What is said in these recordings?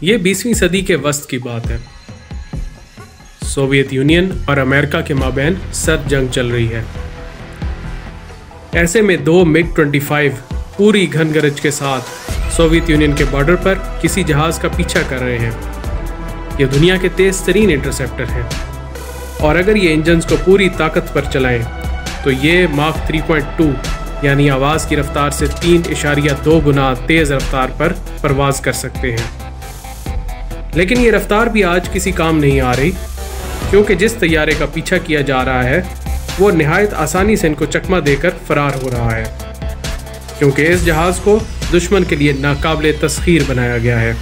ये 20वीं सदी के वस्त की बात है। सोवियत यूनियन और अमेरिका के माबैन सर्द जंग चल रही है। ऐसे में दो MiG-25 पूरी घनगरज के साथ सोवियत यूनियन के बॉर्डर पर किसी जहाज का पीछा कर रहे हैं। ये दुनिया के तेज तरीन इंटरसेप्टर हैं और अगर ये इंजन्स को पूरी ताकत पर चलाएं तो ये माक 3.2 यानी आवाज़ की रफ्तार से 3.2 गुना तेज़ रफ्तार पर परवाज़ कर सकते हैं। लेकिन ये रफ्तार भी आज किसी काम नहीं आ रही, क्योंकि जिस तैयारे का पीछा किया जा रहा है वो निहायत आसानी से इनको चकमा देकर फरार हो रहा है, क्योंकि इस जहाज़ को दुश्मन के लिए नाकाबिले तस्खीर बनाया गया है।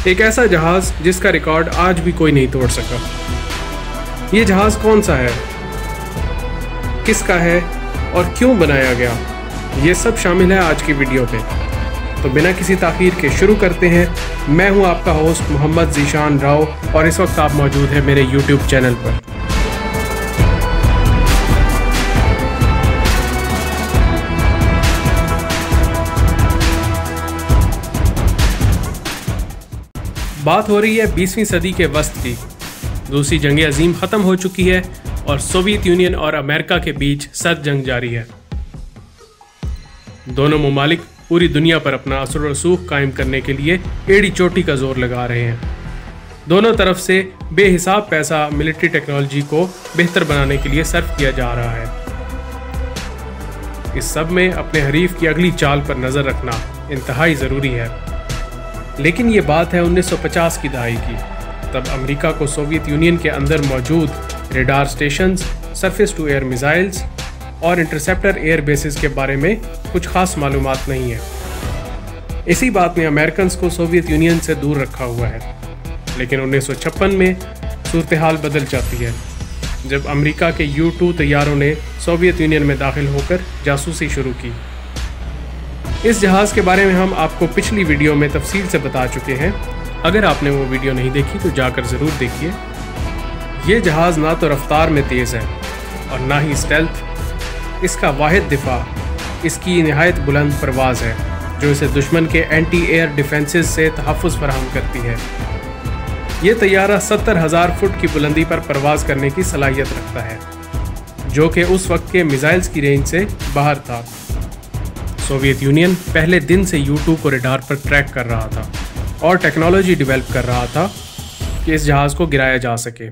एक ऐसा जहाज़ जिसका रिकॉर्ड आज भी कोई नहीं तोड़ सका। ये जहाज़ कौन सा है, किसका है और क्यों बनाया गया, ये सब शामिल है आज की वीडियो पे। तो बिना किसी ताख़ीर के शुरू करते हैं। मैं हूं आपका होस्ट मोहम्मद ज़ीशान राव और इस वक्त आप मौजूद हैं मेरे YouTube चैनल पर। बात हो रही है 20वीं सदी के वस्त की। दूसरी जंग अजीम ख़त्म हो चुकी है और सोवियत यूनियन और अमेरिका के बीच सर्द जंग जारी है। दोनों ममालिक पूरी दुनिया पर अपना असर और रसूख कायम करने के लिए एड़ी चोटी का जोर लगा रहे हैं। दोनों तरफ से बेहिसाब पैसा मिलिट्री टेक्नोलॉजी को बेहतर बनाने के लिए सर्फ किया जा रहा है। इस सब में अपने हरीफ की अगली चाल पर नज़र रखना इंतहाई ज़रूरी है। लेकिन ये बात है 1950 की दहाई की। तब अमेरिका को सोवियत यूनियन के अंदर मौजूद radar stations, surface to air missiles और इंटरसेप्टर एयर बेसिस के बारे में कुछ खास मालूमात नहीं है। इसी बात ने अमेरिकन्स को सोवियत यूनियन से दूर रखा हुआ है। लेकिन 1956 में सूरत हाल बदल जाती है, जब अमेरिका के U-2 तैयारों ने सोवियत यूनियन में दाखिल होकर जासूसी शुरू की। इस जहाज़ के बारे में हम आपको पिछली वीडियो में तफसील से बता चुके हैं। अगर आपने वो वीडियो नहीं देखी तो जाकर ज़रूर देखिए। ये जहाज़ ना तो रफ्तार में तेज़ है और ना ही स्टेल्थ। इसका वाहिद दिफा इसकी नहायत बुलंद परवाज़ है, जो इसे दुश्मन के एंटी एयर डिफेंसेस से तहफ़्फ़ुज़ फराहम करती है। ये तैयारा 70,000 फुट की बुलंदी पर परवाज़ करने की सलाहियत रखता है, जो कि उस वक्त के मिसाइल्स की रेंज से बाहर था। सोवियत यूनियन पहले दिन से U-2 को रडार पर ट्रैक कर रहा था और टेक्नोलॉजी डेवलप कर रहा था कि इस जहाज़ को गिराया जा सके।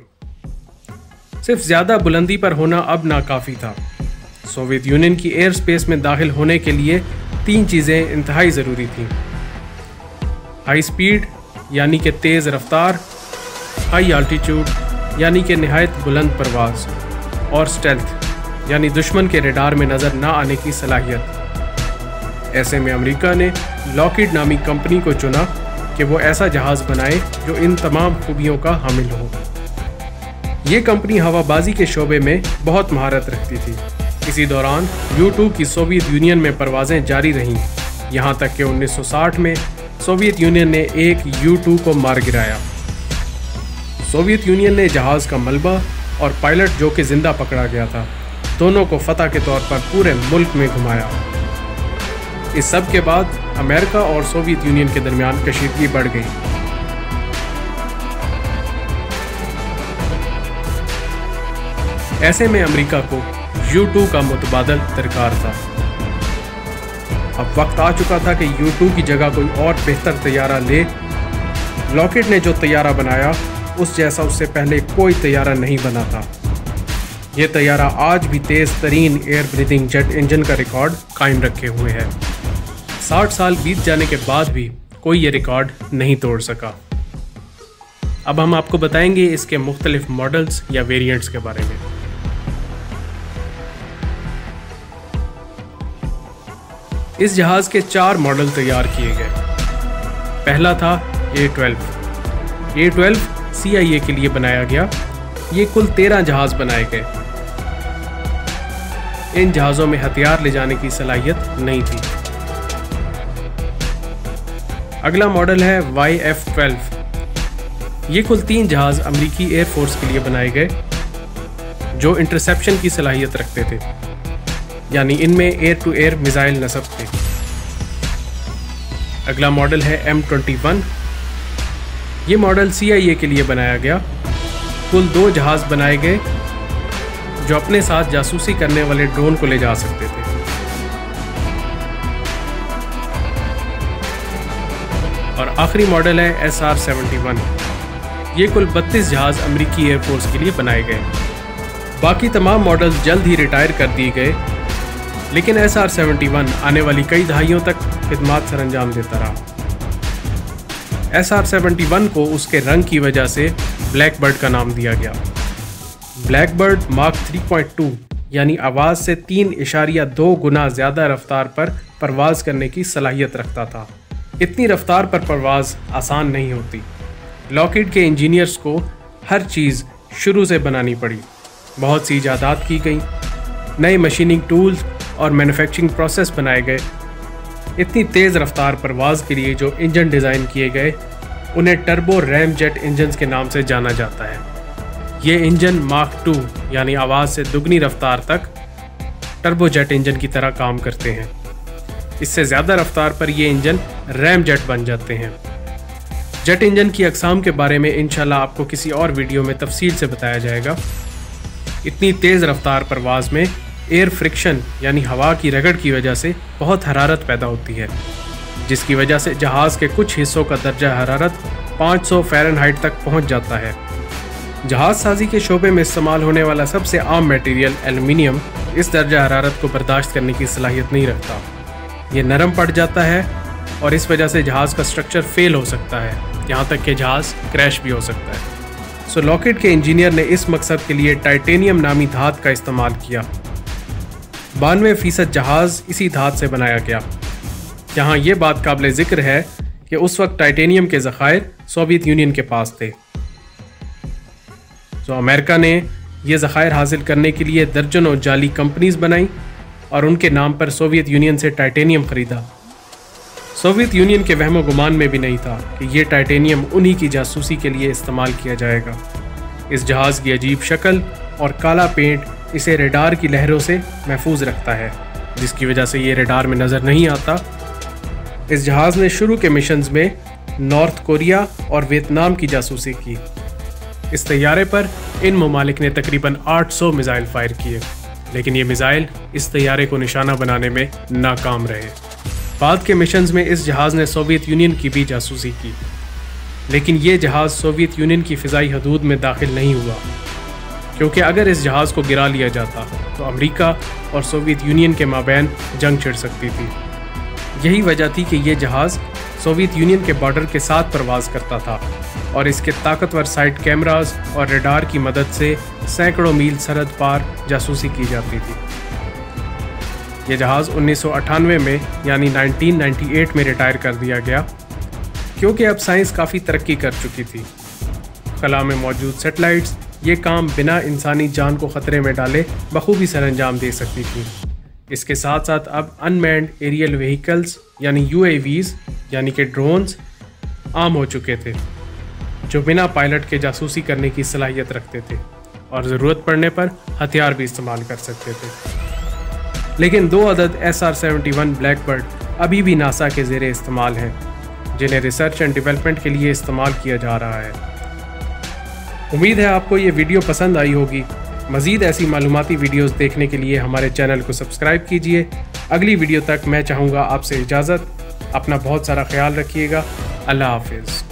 सिर्फ ज़्यादा बुलंदी पर होना अब नाकाफ़ी था। सोवियत यूनियन की एयर स्पेस में दाखिल होने के लिए 3 चीज़ें इंतहाई ज़रूरी थीं: हाई स्पीड यानी कि तेज़ रफ्तार, हाई आल्टीट्यूड यानी कि नहायत बुलंद परवाज़, और स्टेल्थ यानी दुश्मन के रडार में नज़र ना आने की सलाहियत। ऐसे में अमेरिका ने लॉकहीड नामी कंपनी को चुना कि वो ऐसा जहाज़ बनाए जो इन तमाम खूबियों का हामिल हो। ये कंपनी हवाबाजी के शोबे में बहुत महारत रखती थी। इसी दौरान U-2 की सोवियत यूनियन में परवाज़ें जारी रहीं, यहाँ तक कि 1960 में सोवियत यूनियन ने एक U-2 को मार गिराया। सोवियत यूनियन ने जहाज़ का मलबा और पायलट जो कि जिंदा पकड़ा गया था, दोनों को फतह के तौर पर पूरे मुल्क में घुमाया। इस सब के बाद अमेरिका और सोवियत यूनियन के दरमियान कशीदगी बढ़ गई। ऐसे में अमेरिका को U-2 का मुतबादल दरकार था। अब वक्त आ चुका था कि U-2 की जगह कोई और बेहतर तैयारा ले। लॉकहीड ने जो तैयारा बनाया उस जैसा उससे पहले कोई तैयारा नहीं बना था। यह तैयारा आज भी तेज़ तरीन एयर ब्रीथिंग जेट इंजन का रिकॉर्ड कायम रखे हुए है। 60 साल बीत जाने के बाद भी कोई ये रिकॉर्ड नहीं तोड़ सका। अब हम आपको बताएंगे इसके मुख्तलिफ मॉडल्स या वेरिएंट्स के बारे में। इस जहाज़ के 4 मॉडल तैयार किए गए। पहला था A-12। A-12 CIA के लिए बनाया गया। ये कुल 13 जहाज़ बनाए गए। इन जहाज़ों में हथियार ले जाने की सलाहियत नहीं थी। अगला मॉडल है YF-12। ये कुल 3 जहाज़ अमेरिकी एयरफोर्स के लिए बनाए गए, जो इंटरसेप्शन की सलाहियत रखते थे, यानी इनमें एयर टू एयर मिसाइल नस्ब थे। अगला मॉडल है M21। ये मॉडल CIA के लिए बनाया गया। कुल 2 जहाज़ बनाए गए जो अपने साथ जासूसी करने वाले ड्रोन को ले जा सकते थे। और आखिरी मॉडल है SR-71। ये कुल 32 जहाज़ अमेरिकी एयरफोर्स के लिए बनाए गए। बाकी तमाम मॉडल्स जल्द ही रिटायर कर दिए गए, लेकिन SR-71 आने वाली कई दहाइयों तक खिदमत सरअंजाम देता रहा। SR-71 को उसके रंग की वजह से ब्लैक बर्ड का नाम दिया गया। ब्लैक बर्ड मार्क 3.2 यानी आवाज़ से 3.2 गुना ज़्यादा रफ्तार पर परवाज़ करने की सलाहियत रखता था। इतनी रफ्तार पर परवाज़ आसान नहीं होती। लॉकहीड के इंजीनियर्स को हर चीज़ शुरू से बनानी पड़ी। बहुत सी इजादात की गई, नए मशीनिंग टूल्स और मैन्युफैक्चरिंग प्रोसेस बनाए गए। इतनी तेज़ रफ्तार परवाज़ के लिए जो इंजन डिज़ाइन किए गए उन्हें टर्बो रैम जेट इंजन्स के नाम से जाना जाता है। ये इंजन मार्क 2 यानी आवाज़ से दुगनी रफ्तार तक टर्बो जेट इंजन की तरह काम करते हैं। इससे ज़्यादा रफ्तार पर ये इंजन रैम जेट बन जाते हैं। जेट इंजन की अक़साम के बारे में इंशाल्लाह आपको किसी और वीडियो में तफसील से बताया जाएगा। इतनी तेज़ रफ्तार परवाज़ में एयर फ्रिक्शन यानी हवा की रगड़ की वजह से बहुत हरारत पैदा होती है, जिसकी वजह से जहाज़ के कुछ हिस्सों का दर्जा हरारत 500 फ़ारेनहाइट तक पहुंच जाता है। जहाज़ साजी के शोबे में इस्तेमाल होने वाला सबसे आम मटेरियल एल्युमिनियम इस दर्जा हरारत को बर्दाश्त करने की सलाहियत नहीं रखता। ये नरम पड़ जाता है और इस वजह से जहाज़ का स्ट्रक्चर फेल हो सकता है, यहाँ तक कि जहाज़ क्रैश भी हो सकता है। सो लॉकहीड के इंजीनियर ने इस मकसद के लिए टाइटेनियम नामी धात का इस्तेमाल किया। 92% जहाज़ इसी धात से बनाया गया। यहाँ ये बात काबिल ज़िक्र है कि उस वक्त टाइटेनियम के ज़खायर सोवियत यूनियन के पास थे। तो अमेरिका ने ये ज़खायर हासिल करने के लिए दर्जनों जाली कंपनीज बनाई और उनके नाम पर सोवियत यूनियन से टाइटेनियम ख़रीदा। सोवियत यूनियन के वहमो गुमान में भी नहीं था कि ये टाइटेनियम उन्हीं की जासूसी के लिए इस्तेमाल किया जाएगा। इस जहाज़ की अजीब शक्ल और काला पेंट इसे रेडार की लहरों से महफूज रखता है, जिसकी वजह से ये रेडार में नज़र नहीं आता। इस जहाज़ ने शुरू के मिशंस में नॉर्थ कोरिया और वियतनाम की जासूसी की। इस तैयारे पर इन ममालिक ने तकरीबन 800 मिसाइल फायर किए, लेकिन ये मिसाइल इस तैयारे को निशाना बनाने में नाकाम रहे। बाद के मिशंस में इस जहाज़ ने सोवियत यूनियन की भी जासूसी की, लेकिन ये जहाज़ सोवियत यूनियन की फ़िज़ाई हदूद में दाखिल नहीं हुआ, क्योंकि अगर इस जहाज़ को गिरा लिया जाता तो अमेरिका और सोवियत यूनियन के माबैन जंग छिड़ सकती थी। यही वजह थी कि ये जहाज़ सोवियत यूनियन के बॉर्डर के साथ परवाज़ करता था और इसके ताकतवर साइड कैमराज और रेडार की मदद से सैकड़ों मील सरहद पार जासूसी की जाती थी। ये जहाज़ 1998 में यानी 1998 में रिटायर कर दिया गया, क्योंकि अब साइंस काफ़ी तरक्की कर चुकी थी। खला में मौजूद सेटेलाइट्स ये काम बिना इंसानी जान को ख़तरे में डाले बखूबी सरअंजाम दे सकती थी। इसके साथ साथ अब अनमैन्ड एरियल व्हीकल्स यानी UAVs यानी कि ड्रोन्स आम हो चुके थे, जो बिना पायलट के जासूसी करने की सलाहियत रखते थे और ज़रूरत पड़ने पर हथियार भी इस्तेमाल कर सकते थे। लेकिन 2 अदद SR-71 ब्लैकबर्ड अभी भी नासा के ज़ेरे इस्तेमाल हैं, जिन्हें रिसर्च एंड डेवलपमेंट के लिए इस्तेमाल किया जा रहा है। उम्मीद है आपको ये वीडियो पसंद आई होगी। मज़ीद ऐसी मालूमाती वीडियोस देखने के लिए हमारे चैनल को सब्सक्राइब कीजिए। अगली वीडियो तक मैं चाहूँगा आपसे इजाज़त। अपना बहुत सारा ख्याल रखिएगा। अल्लाह हाफिज़।